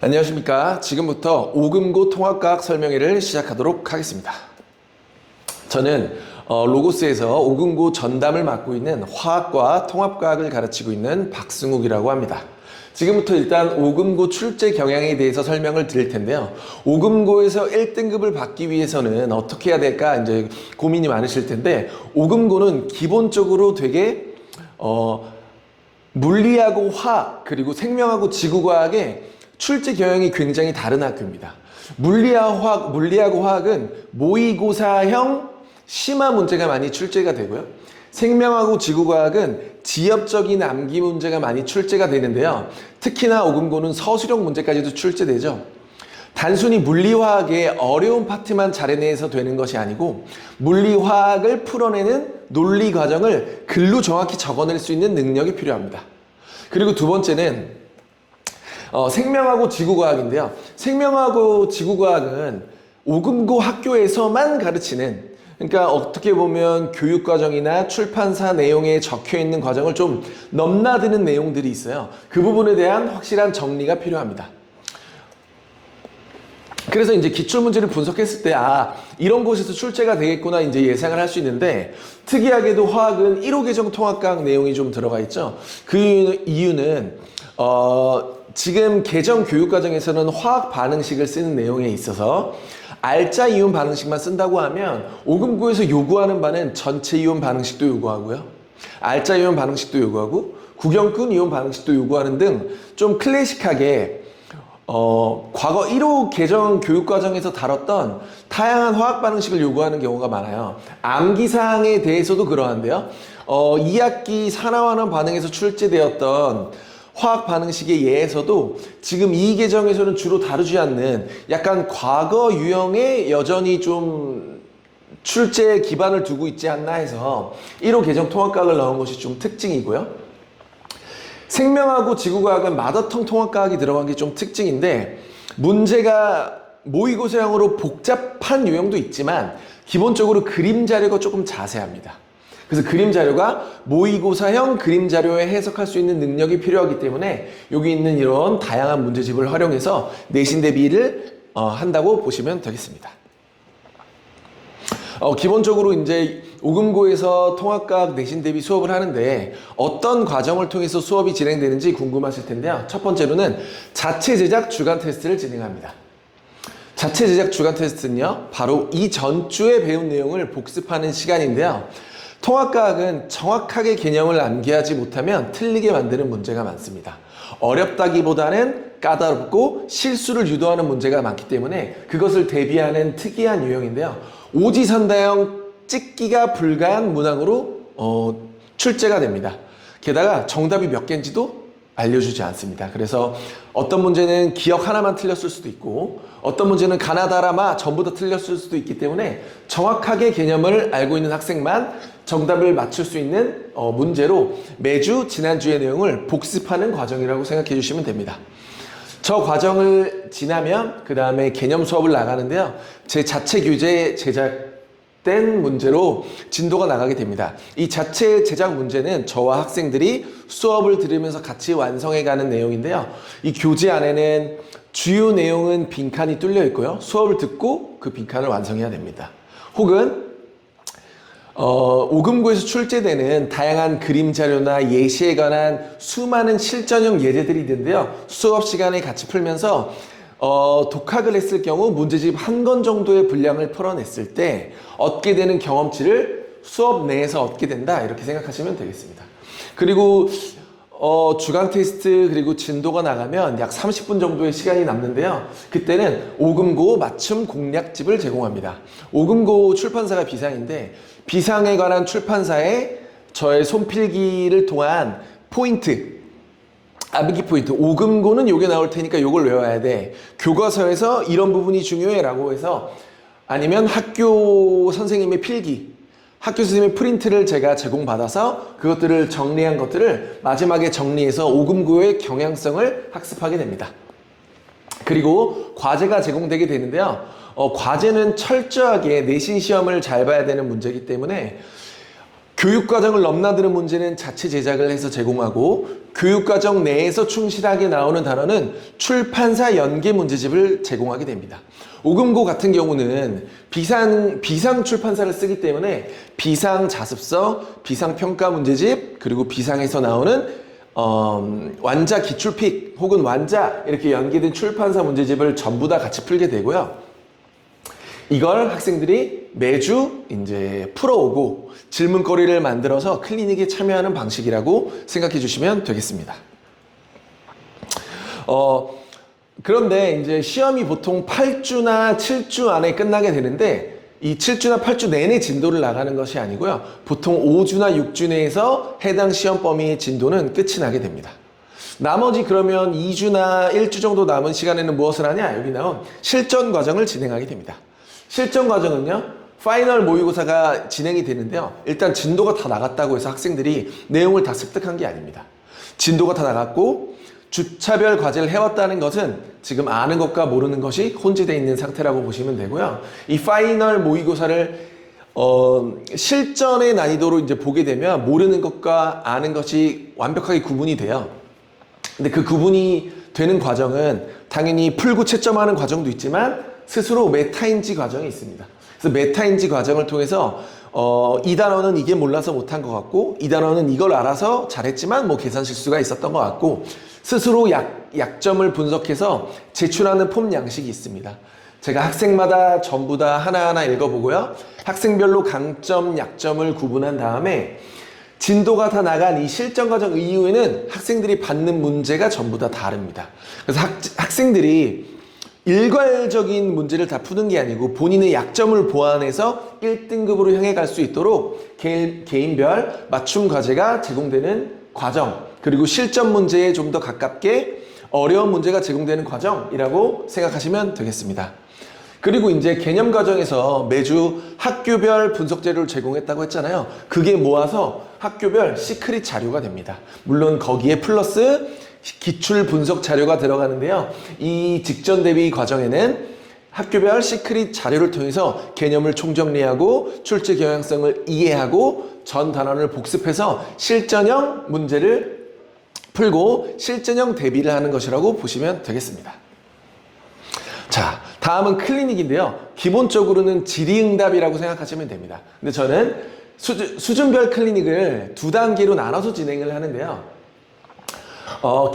안녕하십니까. 지금부터 오금고 통합과학 설명회를 시작하도록 하겠습니다. 저는 로고스에서 오금고 전담을 맡고 있는 화학과 통합과학을 가르치고 있는 박승욱이라고 합니다. 지금부터 일단 오금고 출제 경향에 대해서 설명을 드릴 텐데요. 오금고에서 1등급을 받기 위해서는 어떻게 해야 될까 이제 고민이 많으실 텐데, 오금고는 기본적으로 되게 물리하고 화학 그리고 생명하고 지구과학의 출제 경향이 굉장히 다른 학교입니다. 물리하고 화학은 모의고사형 심화 문제가 많이 출제가 되고요. 생명하고 지구과학은 지엽적인 암기 문제가 많이 출제가 되는데요. 특히나 오금고는 서술형 문제까지도 출제되죠. 단순히 물리화학의 어려운 파트만 잘 해내서 되는 것이 아니고, 물리화학을 풀어내는 논리 과정을 글로 정확히 적어낼 수 있는 능력이 필요합니다. 그리고 두 번째는 생명하고 지구과학인데요. 생명하고 지구과학은 오금고 학교에서만 가르치는, 그러니까 어떻게 보면 교육과정이나 출판사 내용에 적혀있는 과정을 좀 넘나드는 내용들이 있어요. 그 부분에 대한 확실한 정리가 필요합니다. 그래서 이제 기출문제를 분석했을 때, 이런 곳에서 출제가 되겠구나 이제 예상을 할 수 있는데, 특이하게도 화학은 1호 계정 통합과학 내용이 좀 들어가 있죠. 그 이유는 지금 계정 교육과정에서는 화학 반응식을 쓰는 내용에 있어서 알짜 이온 반응식만 쓴다고 하면 오금고에서 요구하는 바는 전체 이온 반응식도 요구하고요, 알짜 이온 반응식도 요구하고 구경꾼 이온 반응식도 요구하는 등 좀 클래식하게 과거 1호 계정 교육과정에서 다뤘던 다양한 화학 반응식을 요구하는 경우가 많아요. 암기사항에 대해서도 그러한데요. 2학기 산화환원 반응에서 출제되었던 화학 반응식의 예에서도 지금 이 계정에서는 주로 다루지 않는 약간 과거 유형에 여전히 좀 출제에 기반을 두고 있지 않나 해서 1호 계정 통합과학을 넣은 것이 좀 특징이고요. 생명하고 지구과학은 마더텅 통합과학이 들어간 게 좀 특징인데, 문제가 모의고사형으로 복잡한 유형도 있지만 기본적으로 그림 자료가 조금 자세합니다. 그래서 그림 자료가 모의고사형 그림 자료에 해석할 수 있는 능력이 필요하기 때문에 여기 있는 이런 다양한 문제집을 활용해서 내신 대비를 한다고 보시면 되겠습니다. 기본적으로 이제 오금고에서 통합과학 내신 대비 수업을 하는데 어떤 과정을 통해서 수업이 진행되는지 궁금하실 텐데요. 첫 번째로는 자체 제작 주간 테스트를 진행합니다. 자체 제작 주간 테스트는요, 바로 이 전주에 배운 내용을 복습하는 시간인데요. 통합과학은 정확하게 개념을 암기하지 못하면 틀리게 만드는 문제가 많습니다. 어렵다기보다는 까다롭고 실수를 유도하는 문제가 많기 때문에 그것을 대비하는 특이한 유형인데요. 오지선다형 찍기가 불가한 문항으로 출제가 됩니다. 게다가 정답이 몇 개인지도 알려주지 않습니다. 그래서 어떤 문제는 기억 하나만 틀렸을 수도 있고, 어떤 문제는 가나다라마 전부 다 틀렸을 수도 있기 때문에 정확하게 개념을 알고 있는 학생만 정답을 맞출 수 있는 문제로 매주 지난주의 내용을 복습하는 과정이라고 생각해 주시면 됩니다. 저 과정을 지나면 그 다음에 개념 수업을 나가는데요. 제 자체 교재에 제작된 문제로 진도가 나가게 됩니다. 이 자체 제작 문제는 저와 학생들이 수업을 들으면서 같이 완성해가는 내용인데요. 이 교재 안에는 주요 내용은 빈칸이 뚫려 있고요. 수업을 듣고 그 빈칸을 완성해야 됩니다. 혹은 오금고에서 출제되는 다양한 그림 자료나 예시에 관한 수많은 실전형 예제들이 있는데요. 수업 시간에 같이 풀면서 독학을 했을 경우 문제집 한 권 정도의 분량을 풀어냈을 때 얻게 되는 경험치를 수업 내에서 얻게 된다, 이렇게 생각하시면 되겠습니다. 그리고 주간 테스트 그리고 진도가 나가면 약 30분 정도의 시간이 남는데요. 그때는 오금고 맞춤 공략집을 제공합니다. 오금고 출판사가 비상인데, 비상에 관한 출판사에 저의 손필기를 통한 포인트, 암기 포인트, 오금고는 요게 나올 테니까 요걸 외워야 돼, 교과서에서 이런 부분이 중요해 라고 해서, 아니면 학교 선생님의 필기, 학교 선생님의 프린트를 제가 제공받아서 그것들을 정리한 것들을 마지막에 정리해서 오금고의 경향성을 학습하게 됩니다. 그리고 과제가 제공되게 되는데요. 과제는 철저하게 내신 시험을 잘 봐야 되는 문제이기 때문에 교육과정을 넘나드는 문제는 자체 제작을 해서 제공하고 교육과정 내에서 충실하게 나오는 단어는 출판사 연계 문제집을 제공하게 됩니다. 오금고 같은 경우는 비상 출판사를 쓰기 때문에 비상 자습서, 비상 평가 문제집, 그리고 비상에서 나오는 완자 기출픽 혹은 완자 이렇게 연계된 출판사 문제집을 전부 다 같이 풀게 되고요. 이걸 학생들이 매주 이제 풀어오고 질문거리를 만들어서 클리닉에 참여하는 방식이라고 생각해 주시면 되겠습니다. 그런데 이제 시험이 보통 8주나 7주 안에 끝나게 되는데 이 7주나 8주 내내 진도를 나가는 것이 아니고요. 보통 5주나 6주 내에서 해당 시험 범위의 진도는 끝이 나게 됩니다. 나머지 그러면 2주나 1주 정도 남은 시간에는 무엇을 하냐? 여기 나온 실전 과정을 진행하게 됩니다. 실전 과정은요, 파이널 모의고사가 진행이 되는데요. 일단 진도가 다 나갔다고 해서 학생들이 내용을 다 습득한 게 아닙니다. 진도가 다 나갔고 주차별 과제를 해왔다는 것은 지금 아는 것과 모르는 것이 혼재되어 있는 상태라고 보시면 되고요. 이 파이널 모의고사를 실전의 난이도로 이제 보게 되면 모르는 것과 아는 것이 완벽하게 구분이 돼요. 근데 그 구분이 되는 과정은 당연히 풀고 채점하는 과정도 있지만 스스로 메타인지 과정이 있습니다. 그래서 메타인지 과정을 통해서 이 단어는 이게 몰라서 못한 것 같고 이 단어는 이걸 알아서 잘했지만 뭐 계산 실수가 있었던 것 같고 스스로 약점을 분석해서 제출하는 폼 양식이 있습니다. 제가 학생마다 전부 다 하나하나 읽어보고요. 학생별로 강점, 약점을 구분한 다음에 진도가 다 나간 이 실전 과정 이후에는 학생들이 받는 문제가 전부 다 다릅니다. 그래서 학생들이 일괄적인 문제를 다 푸는 게 아니고 본인의 약점을 보완해서 1등급으로 향해 갈 수 있도록 개인별 맞춤 과제가 제공되는 과정, 그리고 실전 문제에 좀 더 가깝게 어려운 문제가 제공되는 과정이라고 생각하시면 되겠습니다. 그리고 이제 개념 과정에서 매주 학교별 분석 자료를 제공했다고 했잖아요. 그게 모아서 학교별 시크릿 자료가 됩니다. 물론 거기에 플러스 기출 분석 자료가 들어가는데요. 이 직전 대비 과정에는 학교별 시크릿 자료를 통해서 개념을 총정리하고 출제 경향성을 이해하고 전 단원을 복습해서 실전형 문제를 풀고 실전형 대비를 하는 것이라고 보시면 되겠습니다. 자, 다음은 클리닉인데요. 기본적으로는 질의응답이라고 생각하시면 됩니다. 근데 저는 수준별 클리닉을 두 단계로 나눠서 진행을 하는데요.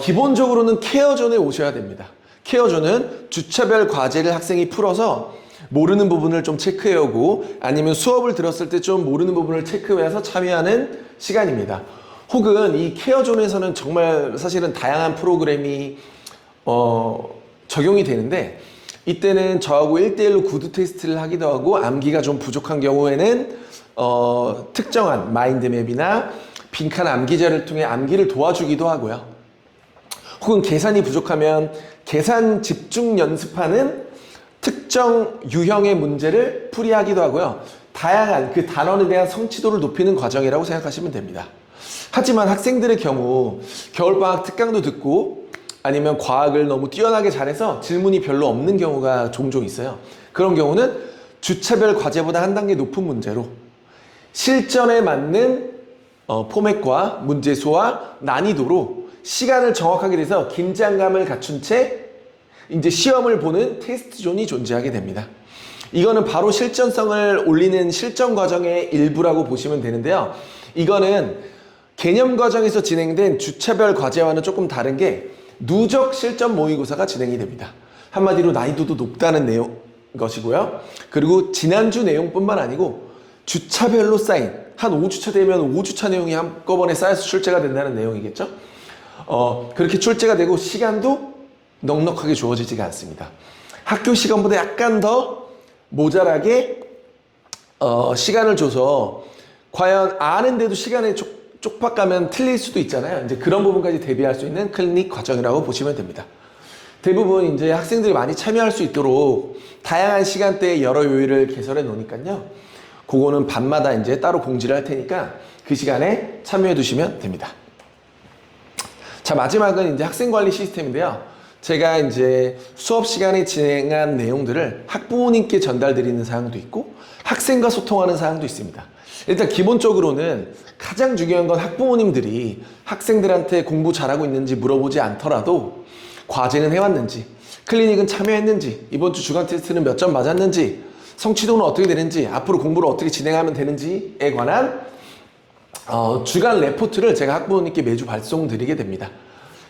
기본적으로는 케어존에 오셔야 됩니다. 케어존은 주차별 과제를 학생이 풀어서 모르는 부분을 좀 체크해오고 아니면 수업을 들었을 때 좀 모르는 부분을 체크해서 참여하는 시간입니다. 혹은 이 케어존에서는 정말 사실은 다양한 프로그램이 적용이 되는데 이때는 저하고 1대1로 구두 테스트를 하기도 하고 암기가 좀 부족한 경우에는 특정한 마인드맵이나 빈칸 암기자를 통해 암기를 도와주기도 하고요. 혹은 계산이 부족하면 계산 집중 연습하는 특정 유형의 문제를 풀이하기도 하고요. 다양한 그 단원에 대한 성취도를 높이는 과정이라고 생각하시면 됩니다. 하지만 학생들의 경우 겨울방학 특강도 듣고 아니면 과학을 너무 뛰어나게 잘해서 질문이 별로 없는 경우가 종종 있어요. 그런 경우는 주차별 과제보다 한 단계 높은 문제로 실전에 맞는 포맷과 문제수와 난이도로 시간을 정확하게 내서 긴장감을 갖춘 채 이제 시험을 보는 테스트 존이 존재하게 됩니다. 이거는 바로 실전성을 올리는 실전 과정의 일부라고 보시면 되는데요. 이거는 개념 과정에서 진행된 주차별 과제와는 조금 다른 게 누적 실전 모의고사가 진행이 됩니다. 한마디로 난이도도 높다는 것이고요. 그리고 지난주 내용뿐만 아니고 주차별로 쌓인 한 5주차 되면 5주차 내용이 한꺼번에 쌓여서 출제가 된다는 내용이겠죠. 그렇게 출제가 되고 시간도 넉넉하게 주어지지가 않습니다. 학교 시간보다 약간 더 모자라게 시간을 줘서 과연 아는데도 시간에 쪽박가면 틀릴 수도 있잖아요. 이제 그런 부분까지 대비할 수 있는 클리닉 과정이라고 보시면 됩니다. 대부분 이제 학생들이 많이 참여할 수 있도록 다양한 시간대에 여러 요일을 개설해 놓으니까요. 그거는 밤마다 이제 따로 공지를 할 테니까 그 시간에 참여해 두시면 됩니다. 자, 마지막은 이제 학생 관리 시스템인데요. 제가 이제 수업 시간에 진행한 내용들을 학부모님께 전달드리는 사항도 있고 학생과 소통하는 사항도 있습니다. 일단 기본적으로는 가장 중요한 건 학부모님들이 학생들한테 공부 잘하고 있는지 물어보지 않더라도 과제는 해왔는지, 클리닉은 참여했는지, 이번 주 주간 테스트는 몇 점 맞았는지, 성취도는 어떻게 되는지, 앞으로 공부를 어떻게 진행하면 되는지에 관한 주간 레포트를 제가 학부모님께 매주 발송드리게 됩니다.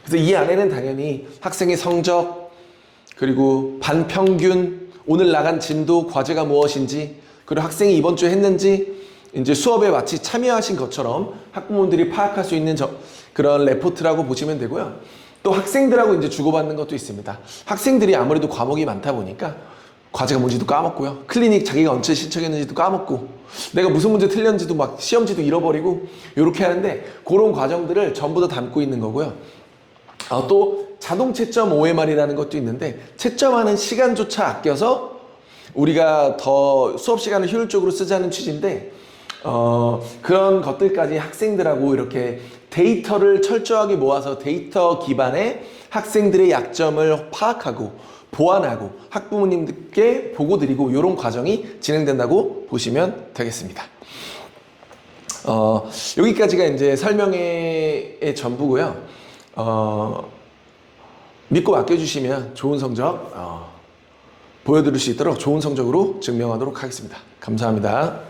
그래서 이 안에는 당연히 학생의 성적, 그리고 반평균, 오늘 나간 진도, 과제가 무엇인지, 그리고 학생이 이번 주에 했는지, 이제 수업에 마치 참여하신 것처럼 학부모님들이 파악할 수 있는 그런 레포트라고 보시면 되고요. 또 학생들하고 이제 주고받는 것도 있습니다. 학생들이 아무래도 과목이 많다 보니까 과제가 뭔지도 까먹고요. 클리닉 자기가 언제 신청했는지도 까먹고, 내가 무슨 문제 틀렸는지도 막 시험지도 잃어버리고, 이렇게 하는데 그런 과정들을 전부 다 담고 있는 거고요. 또 자동 채점 OMR이라는 것도 있는데, 채점하는 시간조차 아껴서 우리가 더 수업 시간을 효율적으로 쓰자는 취지인데, 그런 것들까지 학생들하고 이렇게 데이터를 철저하게 모아서 데이터 기반의 학생들의 약점을 파악하고 보완하고 학부모님들께 보고 드리고, 이런 과정이 진행된다고 보시면 되겠습니다. 여기까지가 이제 설명의 전부고요. 믿고 맡겨주시면 좋은 성적 보여드릴 수 있도록 좋은 성적으로 증명하도록 하겠습니다. 감사합니다.